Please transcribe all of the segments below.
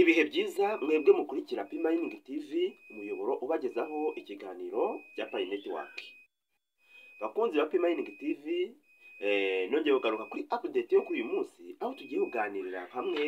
Ibihe byiza mwebwe mukurikira P Mining TV, umuyoboro ubagezaho ikiganiro cya Pi Network. Bakunzi ba P Mining TV, nongeye kugaruka kuri update yo kuri uyu munsi, aho tugiye kuganirira hamwe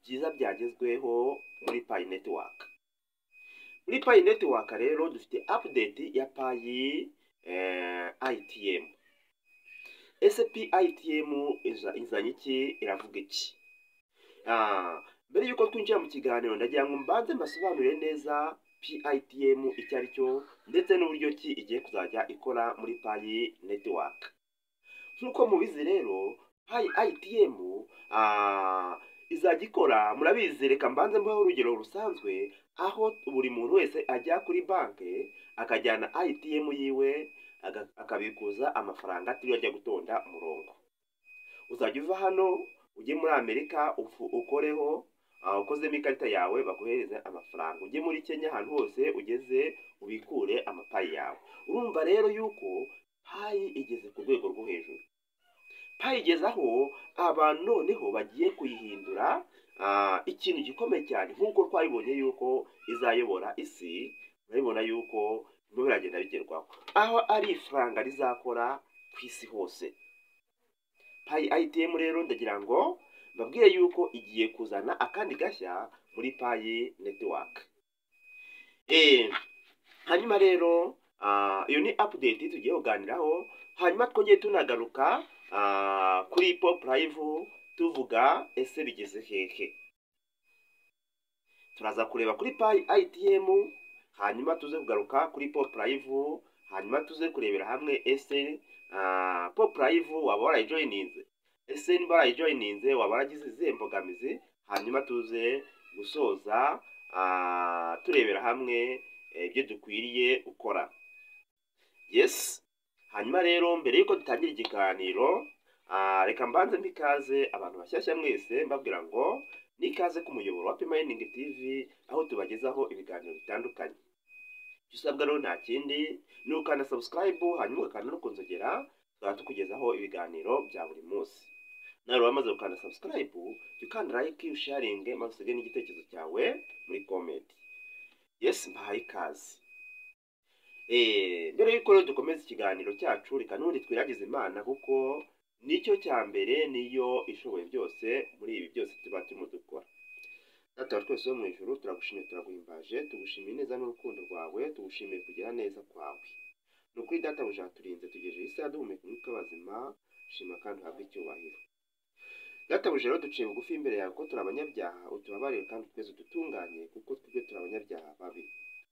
byiza byagezweho muri Pi Network. Muri Pi Network rero dufite update ya Pi ITM. SP ITM izanye iki, iravuga iki? Mbere yuko twinjira mu kiganiro ndagira ngo mbanze mbasobanurire neza PITM icyo ari cyo ndetse n'uburyo ki igiye kuzajya ikora muri Pi Network. Nk'uko mubizi rero PITM izajya ikora, murabizi, reka mbanze mbaho urugero rusanzwe, aho buri muntu wese ajya kuri banki akajyana ITM yiwe akabikuza amafaranga atiriwe ajya gutonda umurongo. Uzajya uva hano ujye muri Amerika ukoreho, ukozemo ikarita yawe baguhereze amafaranga, ujye muri Kenya, ahantu hose ugeze ubikure amapayi yawe. Urumva rero yuko Pi igeze ku rwego rwo hejuru. Pi igeze aho abantu noneho bagiye kuyihindura ikintu gikomeye cyane, nk'uko twabibonye yuko izayobora isi. Murabibona yuko birimo biragenda bigerwaho, aho ari ifaranga rizakora ku isi hose. Pi ITM rero ndagira ngo mbabwire yuko igiye kuzana akandi gashya muri Pi Network. Hanyuma rero iyo ni update tugiye kuganiraho, hanyuma twongeye tunagaruka kuri Pop Live tuvuga ese bigeze hehe. Turaza kureba kuri Pi ITM, hanyuma tuze kugaruka kuri Pop Live, hanyuma tuze kurebera hamwe ese Pop Live waba warayijoyininze, ese niba warayijoyininze waba waragize izihe mbogamizi, hanyuma tuze gusoza turebera hamwe ibyo dukwiriye gukora. Yes, hanyuma rero mbere yuko dutangira ikiganiro, reka mbanze mbikaze abantu bashyashya mwese mbabwira ngo nikaze ku muyoboro wa P Mining TV, aho tubagezaho ibiganiro bitandukanye. Icyo usabwa rero nta kindi ni ukanda subscribe, hanyuma ukanda no kunzogera, tukaba tukugezaho ibiganiro bya buri munsi. Nawe wamaze gukanda subscribe, ukanda like, usharinge, maze usige n'igitekerezo cyawe muri comment. Yes, mbahaye ikaze. Mbere yuko rero dukomeza ikiganiro cyacu, reka n'ubundi twiragize Imana, kuko nicyo cya mbere, niyo ishoboye byose muri ibi byose tuba turimo dukora. Data wa twese wo mu ijuru, turagushimiye, turaguhimbaje, tugushimiye neza n'urukundo rwawe, tugushimiye kugira neza kwawe. Ni ukuri Data bujaturinze tugejeje isaha duhumeka umwuka w'abazima, shima kandi uhabwe icyubahiro. Data buje rero duciye bugufi imbere yawe ko turi abanyabyaha, utubabarire kandi twese dutunganye, kuko twebwe turi abanyabyaha babi.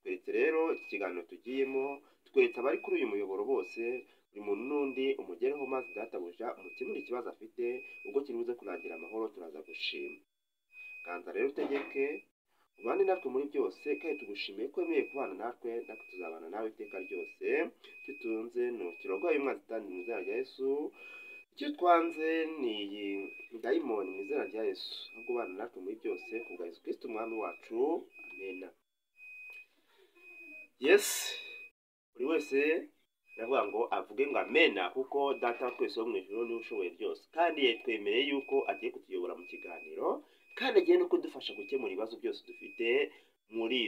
Tweretse rero iki kiganiro tugiyemo, tweretse abari kuri uyu muyoboro bose, buri muntu n'undi umugereho, maze Data buja umukemure ikibazo afite, ubwo kiri buze kurangira amahoro turaza gushima. Ganza rero utegeke, ubane natwe muri byose, kandi tugushimiye ko wemeye kubana natwe tuzabana nawe iteka ryose. Tutunze ntukirogoye umwanzi kandi mu izina rya Yesu. Icyo twanze ni iyi dayimoni mu izina rya Yesu, ahubwo ubana natwe muri byose kubwa Yesu Kristo umwami wacu, amen. Yes, buri wese ndavuga ngo avuge ngo amen, kuko Data wa twese wo mu ijuru niwe ushoboye byose, kandi yatwemereye yuko agiye kutuyobora mu kiganiro, kandi agiye no kudufasha gukemura ibibazo byose dufite muri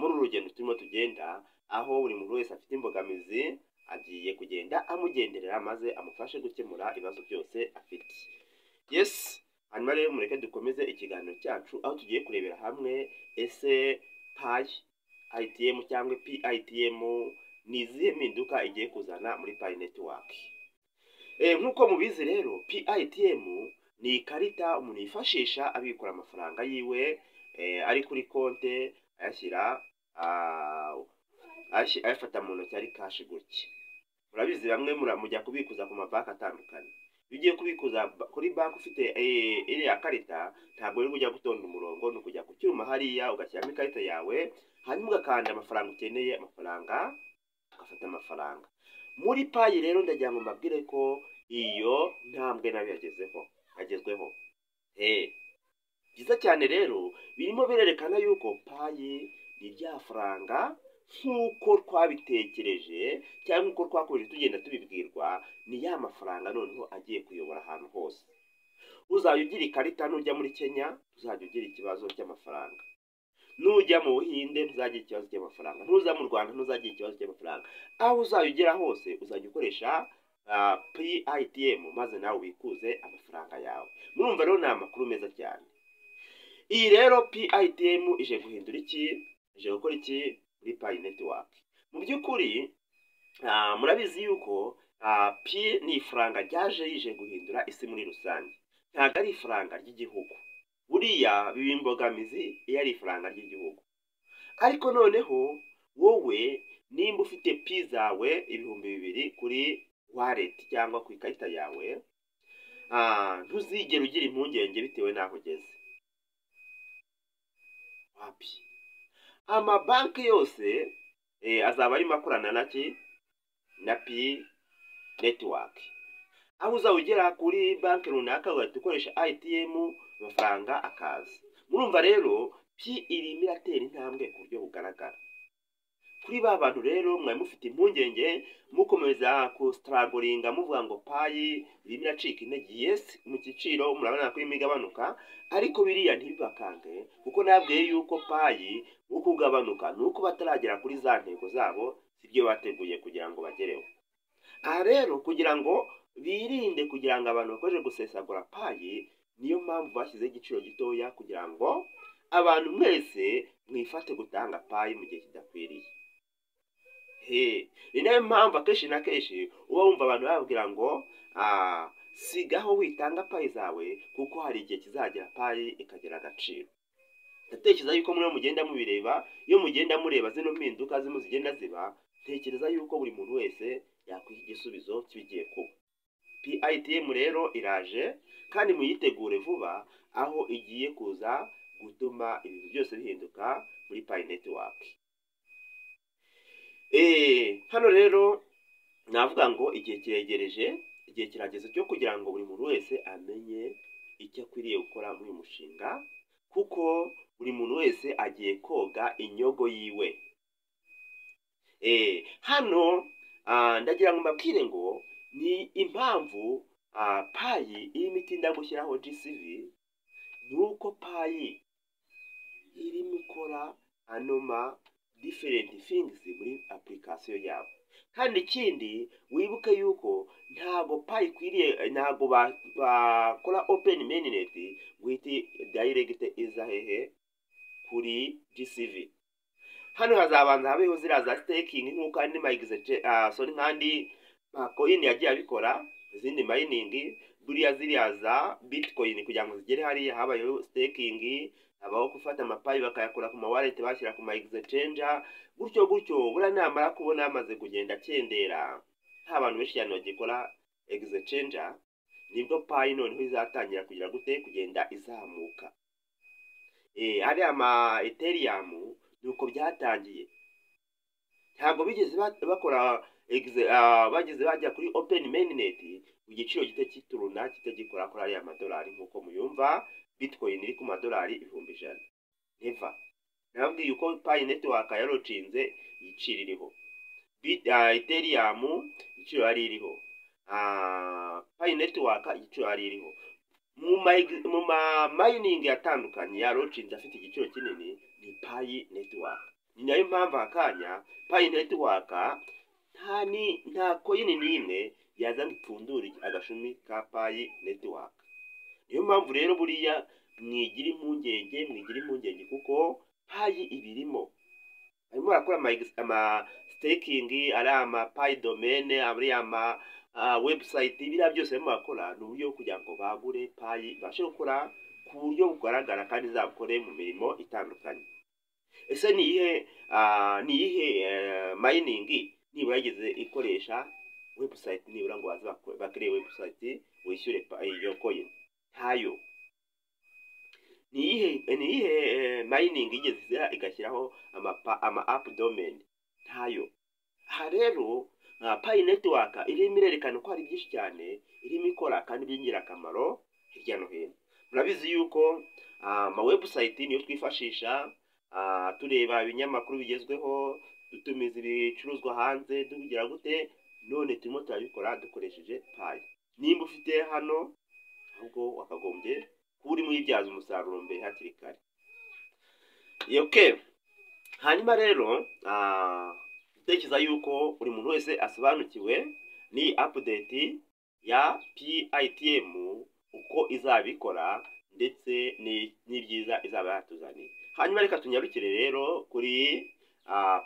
uru rugendo turimo tugenda, aho buri muntu wese afite imbogamizi agiye kugenda amugenderera maze amufashe gukemura ibibazo byose afite. Yes, hanyuma rero mureke dukomeze ikiganiro cyacu, aho tugiye kurebera hamwe ese Pi ITM cyangwa PITM ni izihe mpinduka igiye kuzana muri Pi Network. Nk'uko mubizi rero, PITM ni ikarita umuntu yifashisha abikura amafaranga yiwe ari kuri konte, ayafata mu ntoki ari kashi gutya. Murabizi bamwe mujya kubikuza ku mabanki atandukanye. Iyo ugiye kubikuza kuri banki ufite iriya karita, ntabwo uri kujya gutonda umurongo, ni ukujya ku cyuma hariya ugashyiramo ikarita yawe, hanyuma ugakanda amafaranga ukeneye, amafaranga ugafata amafaranga. Muri Pi rero ndagira ngo mbabwire ko iyo ntambwe nayo yagezweho. Byiza cyane rero, birimo birerekana yuko Pi ni rya faranga nk'uko twabitekereje cyangwa uko twakomeje tugenda tubibwirwa, ni ya mafaranga noneho agiye kuyobora ahantu hose. uzajya ugira ikarita nujya muri Kenya uzajya ugira ikibazo cy'amafaranga, nujya mu Buhinde ntuzagira ikibazo cy'amafaranga, ntuza mu Rwanda ntuzagira ikibazo cy'amafaranga, aho uzajya ugera hose uzajya ukoresha PITM maze nawe wikuze amafaranga yawe. Murumva rero ni amakuru meza cyane. Iyi rero PITM ije guhindura iki? Ije gukora iki muri Pi Network? Mu by'ukuri murabizi yuko Pi ni ifaranga ryaje yije guhindura isi muri rusange, ntabwo ari ifaranga ry'igihugu. Buriya biba imbogamizi iyo ari ifaranga ry'igihugu, ariko noneho wowe nimba ufite Pi zawe 2,000 kuri wallet cyangwa ku ikarita yawe, ntuzigere ugira impungenge bitewe n'aho ugeze. Wapi amabanki yose azaba arimo akorana na Pi Network, aho uzaba ugera kuri banki runaka ugahita ukoresha ITM amafaranga akaza. Murumva rero Pi irimo iratera intambwe ku buryo bugaragara. Kuri ba bantu rero mwari mufite impungenge mukomeza kustragolinga muvuga ngo Pi irimo iracika intege, yes mu giciro murabona ko imigabanuka, ariko biriya ntibibakange kuko nabwiye yuko Pi uko ugabanuka nuko bataragera kuri za ntego zabo sibyo bateguye kugira ngo bagereho. Aha rero kugira ngo birinde kugira ngo abantu bakoje gusesagura Pi, niyo mpamvu bashyizeho igiciro gitoya kugira ngo abantu mwese mwifate gutanga Pi mu gihe kidakwiriye. Ni nayo mpamvu akenshi na kenshi uba wumva abantu bababwira ngo sigaho witanga Pi zawe kuko hari igihe kizagera Pi ikagira agaciro. Ndatekereza yuko muri mugenda mubireba, iyo mugenda mureba zino mpinduka zimwe zigenda ziba, tekereza yuko buri muntu wese yakwiha igisubizo kibigiye kuba. PITM rero iraje kandi muyitegure vuba, aho igiye kuza gutuma ibintu byose bihinduka muri Pi Network. Hano rero navuga ngo igihe kiregereje, igihe kirageze cyo kugira ngo buri muntu wese amenye icyo akwiriye gukora muri uyu mushinga, kuko buri muntu wese agiye koga inyogo yiwe. Hano ndagira ngo mbabwire ngo ni impamvu Pi irimo itinda gushyiraho GCV, nuko Pi irimo ikora anoma different things muri application yabo. Kandi ikindi wibuke yuko ntago Pi ikwiriye, ntago bakora open mainnet with direct iza hehe kuri GCV. Hano hazabanza habeho zira za staking nk'uko andi nkandi coin yagiye abikora, izindi mining buriya ziriya za Bitcoin kugira ngo zigere hariya habayeho staking, habaho gufata amapayi bakayakora ku ma wallet bashyira ku ma exchange, gutyo buriya namara kubona amaze kugenda cyendera nta bantu benshi cyane bagikora exchange, nibwo Pi noneho izatangira kugira gute kugenda izamuka. Ari ama Ethereum nuko byatangiye, ntabwo bigeze bakora bageze bajya kuri open mainnet igiciro gite kituruna kitagikora kuri ari amadolari nkuko muyumva Bitcoin iri ku madolari 1,100. Never. Nabwiye uko Pi Network yarocinze igiciro iriho, Ethereum igiciro ari iriho, Pi Network igiciro ari iriho. Mu mining yatandukanye yarocinze afite igiciro kinini ni Pi Network. Ni nayo mpamvu akanya Pi Network nta coin n'imwe yaza ngipfundura agashumi ka Pi Network. Niyo mpamvu rero buriya mwigira impungenge kuko Pi ibirimo. Harimo barakora ama staking, ari ama Pi domain, ari ama website, biriya byose barimo bakora ni uburyo kugira ngo bagure Pi bashe gukora ku buryo bugaragara kandi zabukore mu mirimo itandukanye. Ese ni ihe mining nibura yageze ikoresha website nibura ngo bakire website wishyure iyo coin? Ntayo. Ni ihe mining igeze igashyiraho ama app domain? Ntayo. Aha rero Pi Network irimo irerekana ko hari byinshi cyane irimo ikora kandi by'ingirakamaro hirya no hino. Murabizi yuko ama website niyo twifashisha tureba ibinyamakuru bigezweho, dutumiza ibicuruzwa hanze, dukugira gute, none turimo turabikora dukoresheje Pi. Nimba ufite hano ahubwo wakagombye kuba urimo uyibyaza umusaruro mbere hakiri kare. Hanyuma rero utekereza yuko buri muntu wese asobanukiwe ni update ya PITM uko izabikora ndetse n'ibyiza izaba yatuzaniye. Hanyuma reka tunyarukire rero kuri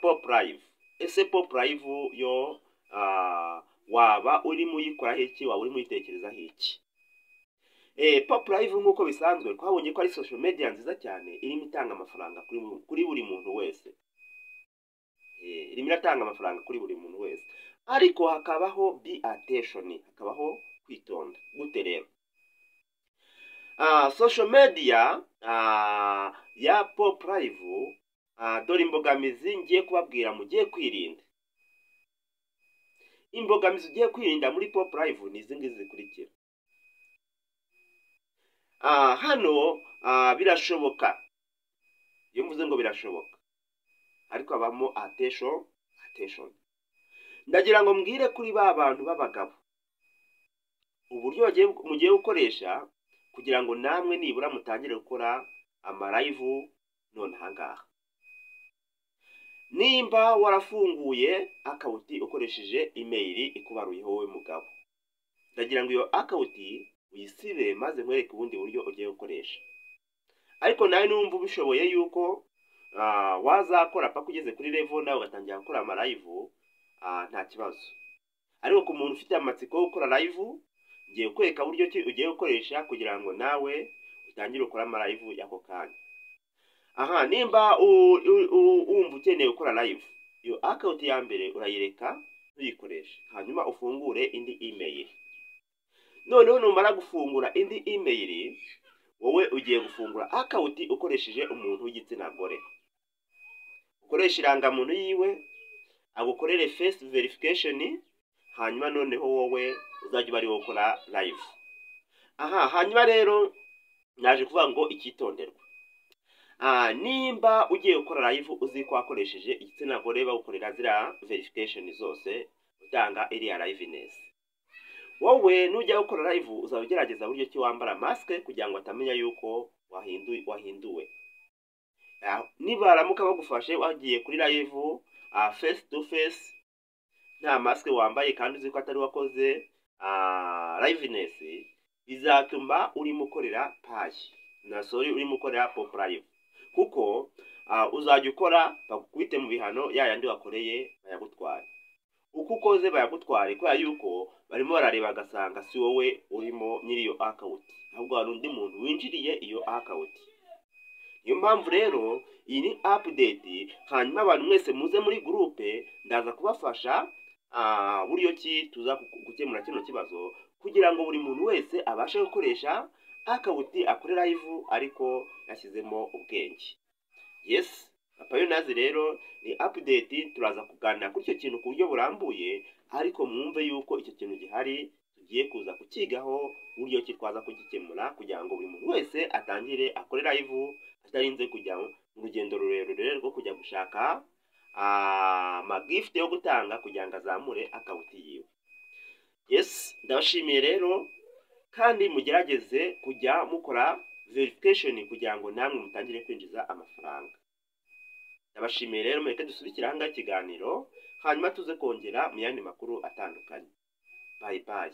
Pop Live. Ese Pop Live yo waba urimo uyikoraho iki, waba urimo uyitekerezaho iki? Pop Live nk'uko bisanzwe twabonye ko ari social media nziza cyane irimo itanga amafaranga kuri buri muntu wese. Irimo iratanga amafaranga kuri buri muntu wese, ariko hakabaho be attention, hakabaho kwitonda. Gute rero? Social media ya Pop Live, dore imbogamizi ngiye kubabwira mugiye kwirinda. Imbogamizi ugiye kwirinda muri Pop Live ni izi ngizi zikurikira. Hano birashoboka, iyo mvuze ngo birashoboka, ariko abamo attention. Ndagira ngo mbwire kuri ba bantu b'abagabo uburyo mugiye gukoresha kugira ngo namwe nibura mutangire gukora amalive none ahangaha. Nimba warafunguye account ukoresheje email ikubaruyeho wowe mugabo, ndagira ngo iyo account uyisibe maze nkwereke ubundi buryo ugiye gukoresha. Ariko nawe numva ubishoboye yuko wazakora paka ugeze kuri level nawe ugatangira gukora amalive, nta kibazo. Ariko ku muntu ufite amatsiko yo gukora live, ngiye kwereka buryo ki ugiye gukoresha kugira ngo nawe utangire gukora amalive yako kanya. Nimba wumva ukeneye gukora live, iyo account ya mbere urayireka uyikoresha, hanyuma ufungure indi email. Noneho numara gufungura indi email, wowe ugiye gufungura account ukoresheje umuntu w'igitsina gore. Ukoresha irangamuntu yiwe, agukorere face verification, hanyuma noneho wowe uzajya bari gukora live. Hanyuma rero naje kuvuga ngo ikitonderwa. Nimba ugiye gukora live uzi ko wakoresheje igitsina gore bagukorera zira verification zose utanga iriya liveness, wowe nujya gukora live uzaba ugerageza buryo ki wambara mask kugira ngo atamenya yuko wahinduwe. Niba aramuka bagufashe wagiye kuri live face to face nta mask wambaye kandi uzi ko atari wakoze liveness, bizatuma urimo ukorera urimo ukorera Pop Live, kuko uzajya ukora bakubite mu bihano yandi wakoreye bayagutware. Uko ukoze bayagutware kubera yuko barimo barareba gasanga si wowe urimo nyiri iyo account, ahubwo hari undi muntu winjiriye iyo account. Niyo mpamvu rero iyi ni update. Hanyuma abantu mwese muze muri groupe, ndaza kubafasha buryo ki tuza gukemura kino kibazo kugira ngo buri muntu wese abashe gukoresha account akore live ariko yashyizemo ubwenge. Nazi rero ni update, turaza kuganira kuri icyo kintu ku buryo burambuye, ariko mwumve yuko icyo kintu gihari tugiye kuza kukigaho buryo ki twaza kugikemura kugira ngo buri muntu wese atangire akore live atarinze kujya mu rugendo rurerure rwo kujya gushaka gift yo gutanga kugira ngo azamure account yiwe. Ndabashimiye rero, kandi mugerageze kujya mukora verification kugira ngo namwe mutangire kwinjiza amafaranga. Ndabashimiye rero, mureke dusubikira hanga ikiganiro hanyuma tuze kongera mu yandi makuru atandukanye. Bye bye.